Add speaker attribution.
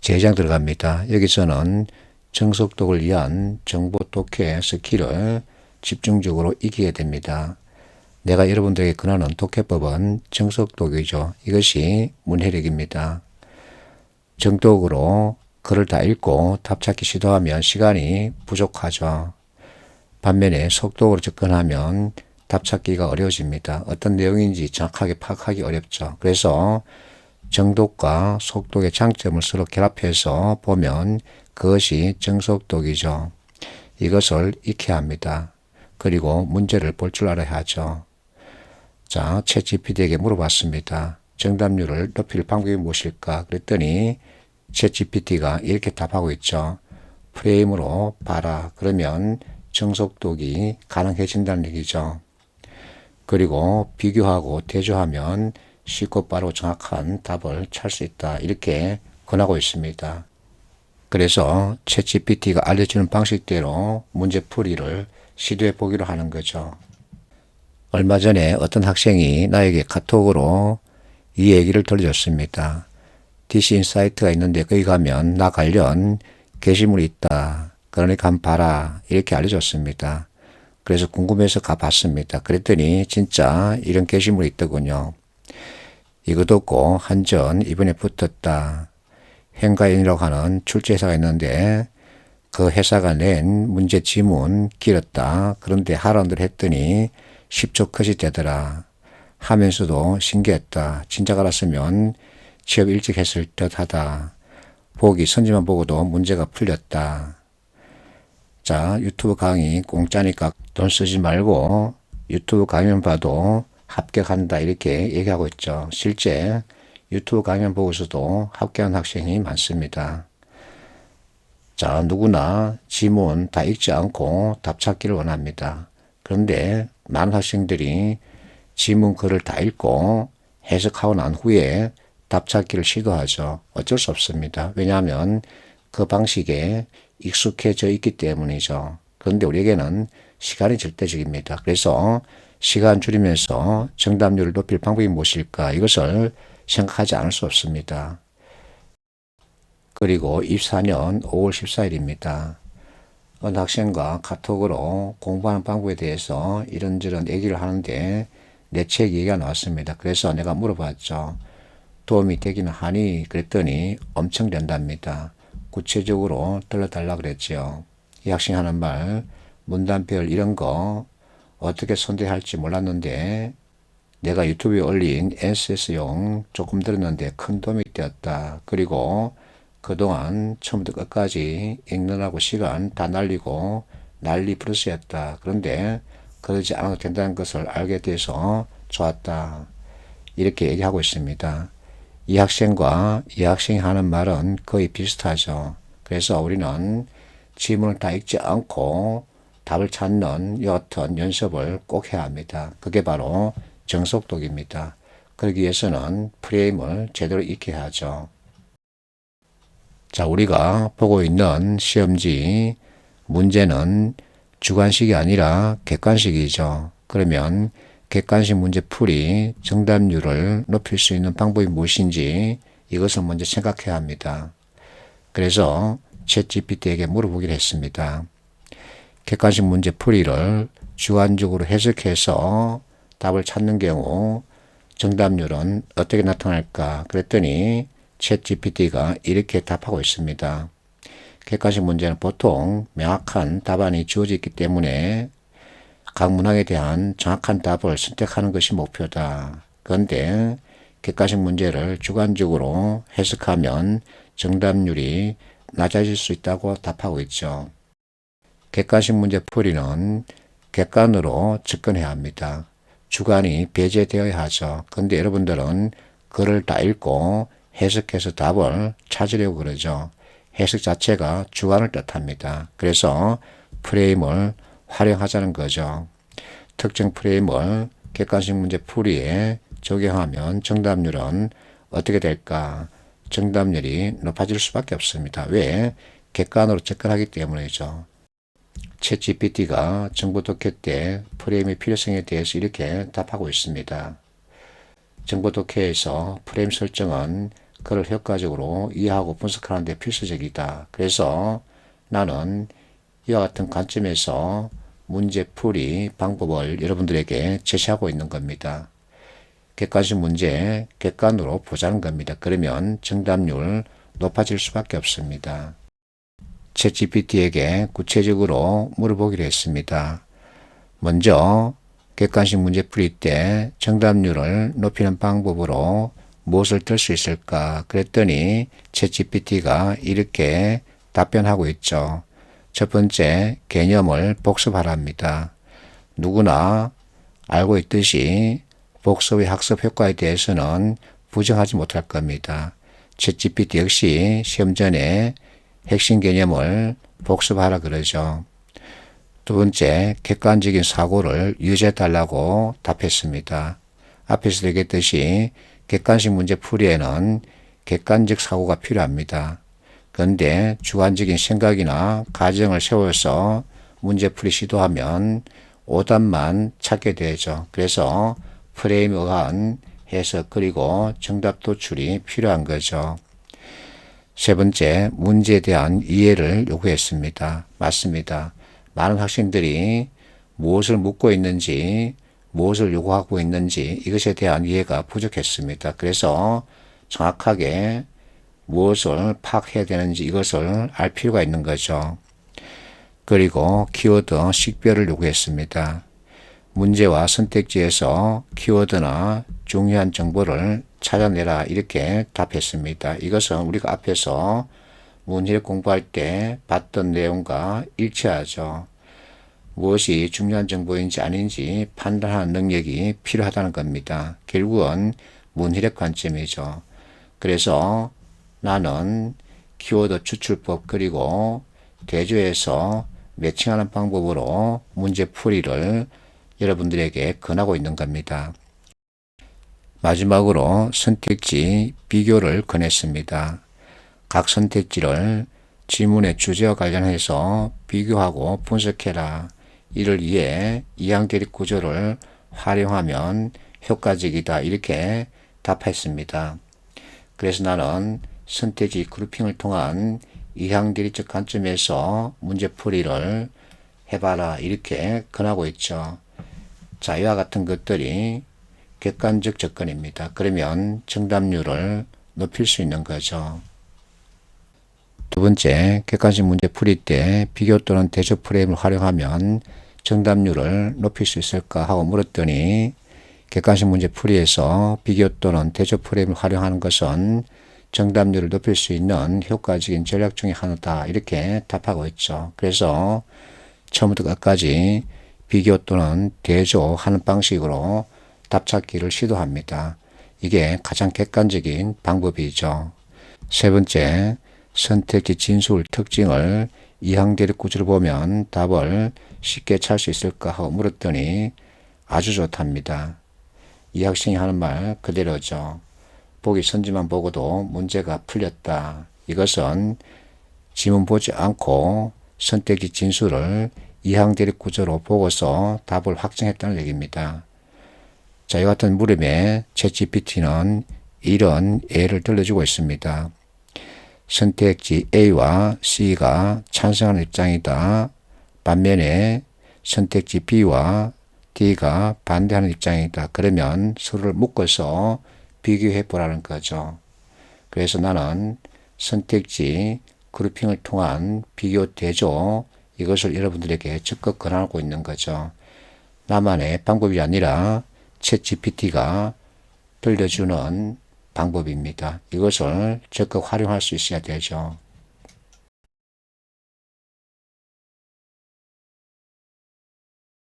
Speaker 1: 제2장 들어갑니다. 여기서는 정석독을 위한 정보 독해 스킬을 집중적으로 익히게 됩니다. 내가 여러분들에게 권하는 독해법은 정석독이죠. 이것이 문해력입니다. 정독으로 글을 다 읽고 답 찾기 시도하면 시간이 부족하죠. 반면에 속독으로 접근하면 답 찾기가 어려워집니다. 어떤 내용인지 정확하게 파악하기 어렵죠. 그래서 정독과 속독의 장점을 서로 결합해서 보면 그것이 정속독이죠. 이것을 익혀야 합니다. 그리고 문제를 볼 줄 알아야 하죠. 자, 챗GPT에게 물어봤습니다. 정답률을 높일 방법이 무엇일까? 그랬더니 챗GPT가 이렇게 답하고 있죠. 프레임으로 봐라. 그러면 정속독이 가능해진다는 얘기죠. 그리고 비교하고 대조하면 쉽고 빠르고 정확한 답을 찾을 수 있다. 이렇게 권하고 있습니다. 그래서 챗GPT가 알려주는 방식대로 문제풀이를 시도해 보기로 하는 거죠. 얼마 전에 어떤 학생이 나에게 카톡으로 이 얘기를 들려줬습니다. DC 인사이트가 있는데 거기 가면 나 관련 게시물이 있다. 그러니까 한번 봐라. 이렇게 알려줬습니다. 그래서 궁금해서 가봤습니다. 그랬더니 진짜 이런 게시물이 있더군요. 이것도 없고 한전 이번에 붙었다. 행가인이라고 하는 출제회사가 있는데 그 회사가 낸 문제 지문 길었다. 그런데 하라는 했더니 10초 컷이 되더라. 하면서도 신기했다. 진작 알았으면 취업 일찍 했을 듯하다. 보기 선지만 보고도 문제가 풀렸다. 자, 유튜브 강의 공짜니까 돈 쓰지 말고 유튜브 강의만 봐도 합격한다 이렇게 얘기하고 있죠. 실제 유튜브 강의만 보고서도 합격한 학생이 많습니다. 자, 누구나 지문 다 읽지 않고 답 찾기를 원합니다. 그런데 많은 학생들이 지문 글을 다 읽고 해석하고 난 후에 답 찾기를 시도하죠. 어쩔 수 없습니다. 왜냐하면 그 방식에 익숙해져 있기 때문이죠. 그런데 우리에게는 시간이 절대적입니다. 그래서 시간 줄이면서 정답률을 높일 방법이 무엇일까? 이것을 생각하지 않을 수 없습니다. 그리고 24년 5월 14일입니다. 어느 학생과 카톡으로 공부하는 방법에 대해서 이런저런 얘기를 하는데 내 책 얘기가 나왔습니다. 그래서 내가 물어봤죠. 도움이 되기는 하니? 그랬더니 엄청 된답니다. 구체적으로 들려달라 그랬죠. 이 학생이 하는 말, 문단별 이런 거 어떻게 선택할지 몰랐는데 내가 유튜브에 올린 NSS용 조금 들었는데 큰 도움이 되었다. 그리고 그동안 처음부터 끝까지 읽느라고 시간 다 날리고 난리 플러스였다. 그런데 그러지 않아도 된다는 것을 알게 돼서 좋았다. 이렇게 얘기하고 있습니다. 이 학생과 이 학생이 하는 말은 거의 비슷하죠. 그래서 우리는 지문을 다 읽지 않고 답을 찾는 여하튼 연습을 꼭 해야 합니다. 그게 바로 정속독입니다. 그러기 위해서는 프레임을 제대로 익혀야 하죠. 자, 우리가 보고 있는 시험지 문제는 주관식이 아니라 객관식이죠. 그러면 객관식 문제풀이 정답률을 높일 수 있는 방법이 무엇인지 이것을 먼저 생각해야 합니다. 그래서 챗GPT에게 물어보기로 했습니다. 객관식 문제풀이를 주관적으로 해석해서 답을 찾는 경우 정답률은 어떻게 나타날까? 그랬더니 챗GPT가 이렇게 답하고 있습니다. 객관식 문제는 보통 명확한 답안이 주어져 있기 때문에 각 문항에 대한 정확한 답을 선택하는 것이 목표다. 그런데 객관식 문제를 주관적으로 해석하면 정답률이 낮아질 수 있다고 답하고 있죠. 객관식 문제 풀이는 객관으로 접근해야 합니다. 주관이 배제되어야 하죠. 그런데 여러분들은 글을 다 읽고 해석해서 답을 찾으려고 그러죠. 해석 자체가 주관을 뜻합니다. 그래서 프레임을 활용하자는 거죠. 특정 프레임을 객관식 문제 풀이에 적용하면 정답률은 어떻게 될까? 정답률이 높아질 수밖에 없습니다. 왜? 객관으로 접근하기 때문이죠. 챗GPT가 정보 독해 때 프레임의 필요성에 대해서 이렇게 답하고 있습니다. 정보 독해에서 프레임 설정은 그를 효과적으로 이해하고 분석하는 데 필수적이다. 그래서 나는 이와 같은 관점에서 문제풀이 방법을 여러분들에게 제시하고 있는 겁니다. 객관식 문제 객관으로 보자는 겁니다. 그러면 정답률 높아질 수밖에 없습니다. 챗GPT에게 구체적으로 물어보기로 했습니다. 먼저 객관식 문제 풀이 때 정답률을 높이는 방법으로 무엇을 들 수 있을까? 그랬더니 챗GPT가 이렇게 답변하고 있죠. 첫 번째, 개념을 복습하랍니다. 누구나 알고 있듯이 복습의 학습 효과에 대해서는 부정하지 못할 겁니다. 챗GPT 역시 시험 전에 핵심 개념을 복습하라 그러죠. 두 번째, 객관적인 사고를 유지해달라고 답했습니다. 앞에서 얘기했듯이 객관식 문제 풀이에는 객관적 사고가 필요합니다. 그런데 주관적인 생각이나 가정을 세워서 문제풀이 시도하면 오답만 찾게 되죠. 그래서 프레임에 의한 해석 그리고 정답 도출이 필요한 거죠. 세 번째, 문제에 대한 이해를 요구했습니다. 맞습니다. 많은 학생들이 무엇을 묻고 있는지, 무엇을 요구하고 있는지 이것에 대한 이해가 부족했습니다. 그래서 정확하게 무엇을 파악해야 되는지 이것을 알 필요가 있는 거죠. 그리고 키워드 식별을 요구했습니다. 문제와 선택지에서 키워드나 중요한 정보를 찾아내라 이렇게 답했습니다. 이것은 우리가 앞에서 문해력 공부할 때 봤던 내용과 일치하죠. 무엇이 중요한 정보인지 아닌지 판단하는 능력이 필요하다는 겁니다. 결국은 문해력 관점이죠. 그래서 나는 키워드 추출법 그리고 대조해서 매칭하는 방법으로 문제풀이를 여러분들에게 권하고 있는 겁니다. 마지막으로 선택지 비교를 권했습니다. 각 선택지를 질문의 주제와 관련해서 비교하고 분석해라. 이를 위해 이항대립 구조를 활용하면 효과적이다. 이렇게 답했습니다. 그래서 나는 선택지 그룹핑을 통한 이항대립적 관점에서 문제풀이를 해봐라. 이렇게 권하고 있죠. 자, 이와 같은 것들이 객관적 접근입니다. 그러면 정답률을 높일 수 있는 거죠. 두 번째, 객관식 문제 풀이 때 비교 또는 대조 프레임을 활용하면 정답률을 높일 수 있을까 하고 물었더니 객관식 문제 풀이에서 비교 또는 대조 프레임을 활용하는 것은 정답률을 높일 수 있는 효과적인 전략 중에 하나다. 이렇게 답하고 있죠. 그래서 처음부터 끝까지 비교 또는 대조하는 방식으로 답 찾기를 시도합니다. 이게 가장 객관적인 방법이죠. 세 번째, 선택지 진술 특징을 이항대립 구조를 보면 답을 쉽게 찾을 수 있을까 하고 물었더니 아주 좋답니다. 이 학생이 하는 말 그대로죠. 보기 선지만 보고도 문제가 풀렸다. 이것은 지문 보지 않고 선택지 진술을 이항대립 구조로 보고서 답을 확정했다는 얘기입니다. 자, 이와 같은 물음에 챗GPT는 이런 예를 들려주고 있습니다. 선택지 A와 C가 찬성하는 입장이다. 반면에 선택지 B와 D가 반대하는 입장이다. 그러면 서로를 묶어서 비교해 보라는 거죠. 그래서 나는 선택지 그룹핑을 통한 비교 대조 이것을 여러분들에게 적극 권하고 있는 거죠. 나만의 방법이 아니라 챗GPT가 들려주는 방법입니다. 이것을 적극 활용할 수 있어야 되죠.